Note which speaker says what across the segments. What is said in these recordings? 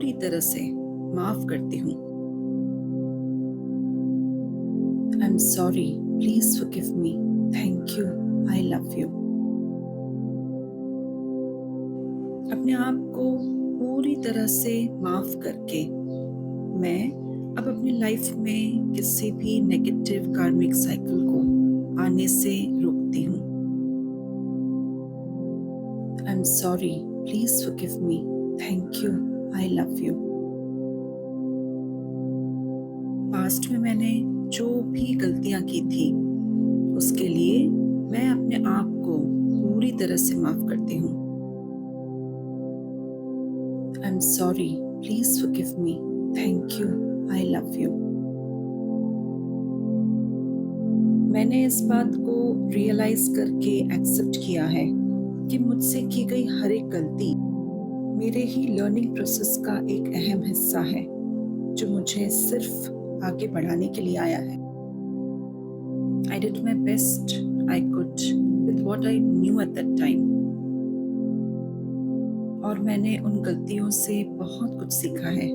Speaker 1: पूरी तरह से माफ करती हूँ। I am sorry, please forgive me, thank you, I love you. अपने आप को पूरी तरह से माफ करके मैं अब अपनी लाइफ में किसी भी नेगेटिव कार्मिक साइकिल को आने से रोकती हूँ। I am sorry, please forgive me, thank you, I love you. Past में मैंने जो भी गलतियां की थी उसके लिए मैं अपने आप को पूरी तरह से माफ करती हूँ। I am sorry, please forgive me, thank you, I love you. मैंने इस बात को रियलाइज करके एक्सेप्ट किया है कि मुझसे की गई हर एक गलती मेरे ही लर्निंग प्रोसेस का एक अहम हिस्सा है जो मुझे सिर्फ आगे बढ़ाने के लिए आया है। I did my best I could with what I knew at that time. और मैंने उन गलतियों से बहुत कुछ सीखा है।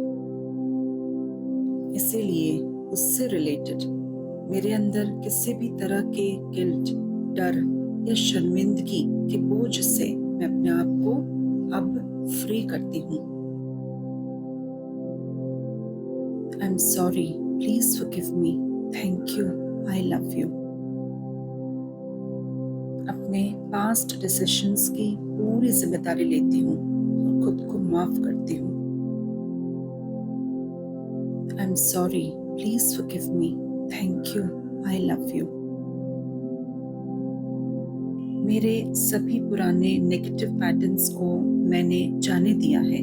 Speaker 1: इसीलिए उससे रिलेटेड मेरे अंदर किसी भी तरह के गिल्ट, डर या शर्मिंदगी के बोझ से मैं अपने आप को अब फ्री करती हूँ। I am sorry, please forgive me, thank you, I love you. अपने पास्ट डिसीजंस की पूरी जिम्मेदारी लेती हूँ और खुद को माफ करती हूँ। I am sorry, please forgive me, thank you, I love you. मेरे सभी पुराने नेगेटिव पैटर्न्स को मैंने जाने दिया है।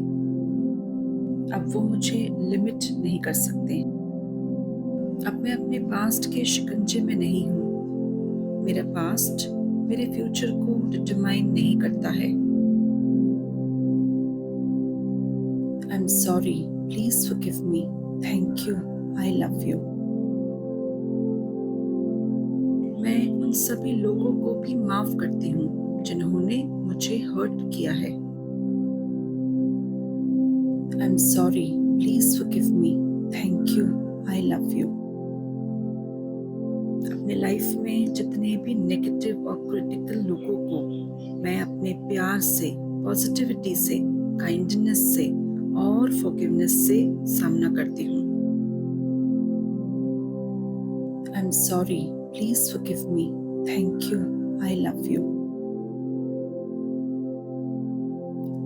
Speaker 1: अब वो मुझे लिमिट नहीं कर सकते। अब मैं अपने पास्ट के शिकंजे में नहीं हूँ। मेरा पास्ट मेरे फ्यूचर को डिटरमाइन नहीं करता है। I am sorry, please forgive me, thank you, I love you. मैं उन सभी लोगों को भी माफ करती हूँ जिन्होंने मुझे हर्ट किया है। I am sorry, please forgive me, thank you, I love you. अपने लाइफ में जितने भी नेगेटिव और क्रिटिकल लोगों को मैं अपने प्यार से, पॉजिटिविटी से, काइंडनेस से और फॉरगिवनेस से सामना करती हूँ। I am sorry, please forgive me, thank you, I love you.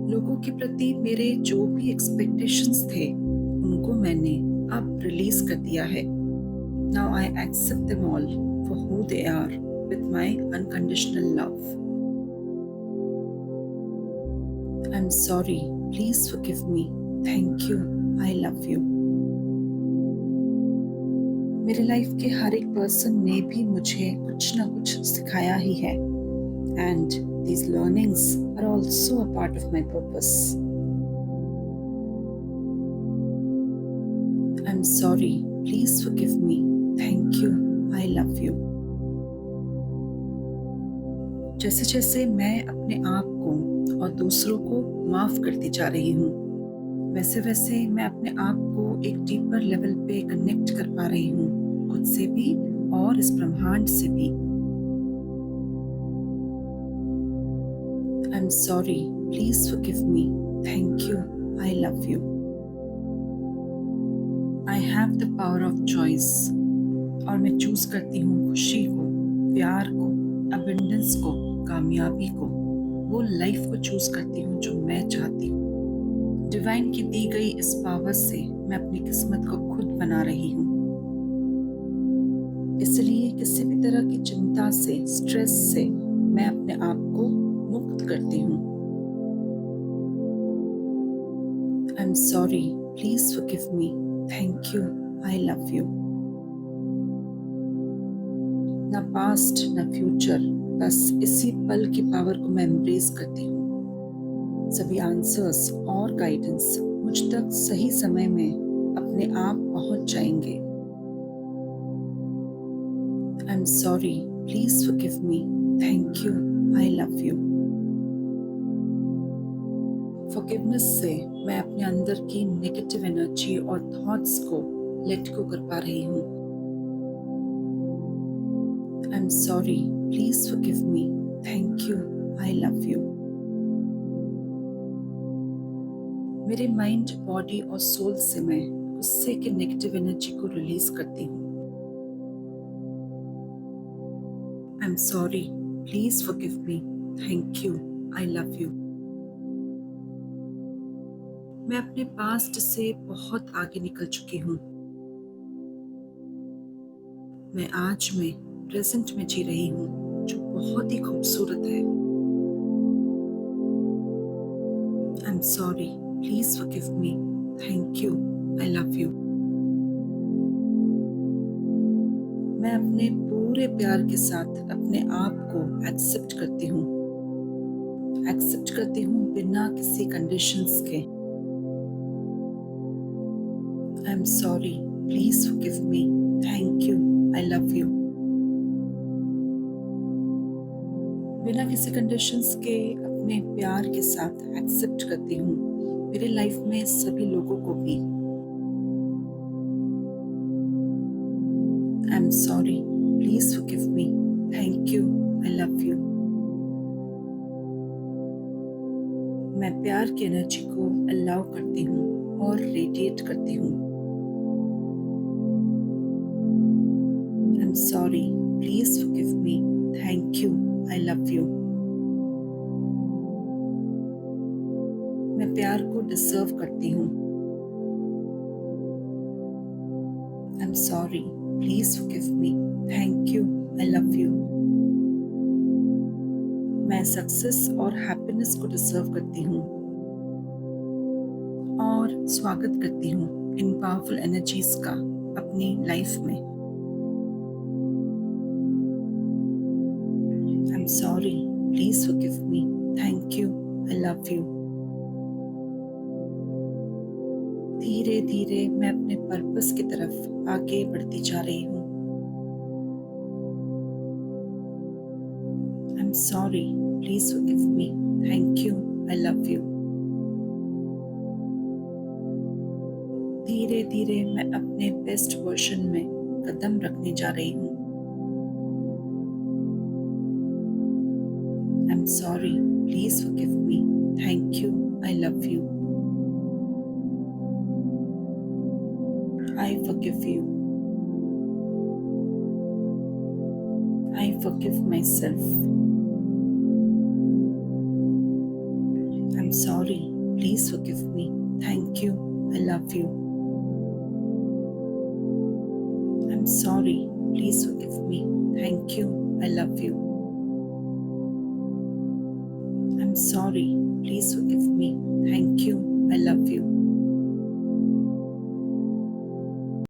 Speaker 1: लोगों के प्रति मेरे जो भी एक्सपेक्टेशंस थे उनको मैंने अब रिलीज कर दिया है। Now I accept them all for who they are with my unconditional love. I'm sorry, please forgive me, thank you, I love you. मेरे लाइफ के हर एक पर्सन ने भी मुझे कुछ ना कुछ सिखाया ही है, and these learnings are also a part of my purpose. I'm sorry, please forgive me, thank you, I love you. जैसे जैसे मैं अपने आप को और दूसरों को माफ करती जा रही हूँ, वैसे वैसे मैं अपने आप को एक डीपर लेवल पे कनेक्ट कर पा रही हूँ, खुद से भी और इस ब्रह्मांड से भी। I'm sorry, please forgive me, thank you, I love you. I have the power of choice. और मैं चूज करती हूँ खुशी को, प्यार को, अबंडेंस को, कामयाबी को, वो लाइफ को चूज करती हूँ जो मैं चाहती हूँ। डिवाइन की दी गई इस पावर से मैं अपनी किस्मत को खुद बना रही हूँ। इसलिए किसी भी तरह की चिंता से, स्ट्रेस से मैं अपने आप को मुक्त करती हूँ। I am sorry, please forgive me, thank you, I love you. ना पास्ट ना फ्यूचर, बस इसी पल की पावर को मैं एम्ब्रेस करती हूँ। सभी आंसर्स और गाइडेंस मुझ तक सही समय में अपने आप पहुंच जाएंगे। I am sorry, please forgive me, thank you, I love you. Forgiveness से मैं अपने अंदर की नेगेटिव एनर्जी और थॉट्स को लेट गो कर पा रही हूँ। I am sorry, please forgive me, thank you, I love you. मेरे माइंड, बॉडी और सोल से मैं गुस्से के नेगेटिव एनर्जी को रिलीज करती हूँ। I am sorry, please forgive me, thank you, I love you. मैं अपने पास्ट से बहुत आगे निकल चुकी हूँ। मैं आज में प्रेजेंट में जी रही हूँ, जो बहुत ही खूबसूरत है। I am sorry, please forgive me, thank you, I love you. मैं अपने पूरे प्यार के साथ अपने आप को एक्सेप्ट करती हूँ। एक्सेप्ट करती हूँ बिना किसी कंडीशंस के। I am sorry, please forgive me, thank you, I love you. बिना किसी कंडीशंस के अपने प्यार के साथ एक्सेप्ट करती हूँ मेरे लाइफ में सभी लोगों को भी। I am sorry, please forgive me, thank you, I love you. मैं प्यार की एनर्जी को अलाउ करती हूँ और रेडिएट करती हूँ। I am sorry, please forgive me, thank you, I love you. मैं प्यार को डिजर्व करती हूँ। I am sorry, please forgive me, thank you, I love you. मैं सक्सेस और हैप्पीनेस को डिजर्व करती हूँ और स्वागत करती हूँ इन पावरफुल एनर्जीज का अपनी लाइफ में। I am sorry, please forgive me, thank you, I love you. धीरे धीरे मैं अपने पर्पस की तरफ आगे बढ़ती जा रही हूँ। I am sorry, please forgive me, thank you, I love you. धीरे धीरे मैं अपने बेस्ट वर्जन में कदम रखने जा रही हूँ। I am sorry, please forgive me, thank you, I love you. I forgive you. I forgive myself. I'm sorry. Please forgive me. Thank you. I love you. I'm sorry. Please forgive me. Thank you. I love you. I'm sorry. Please forgive me. Thank you. I love you.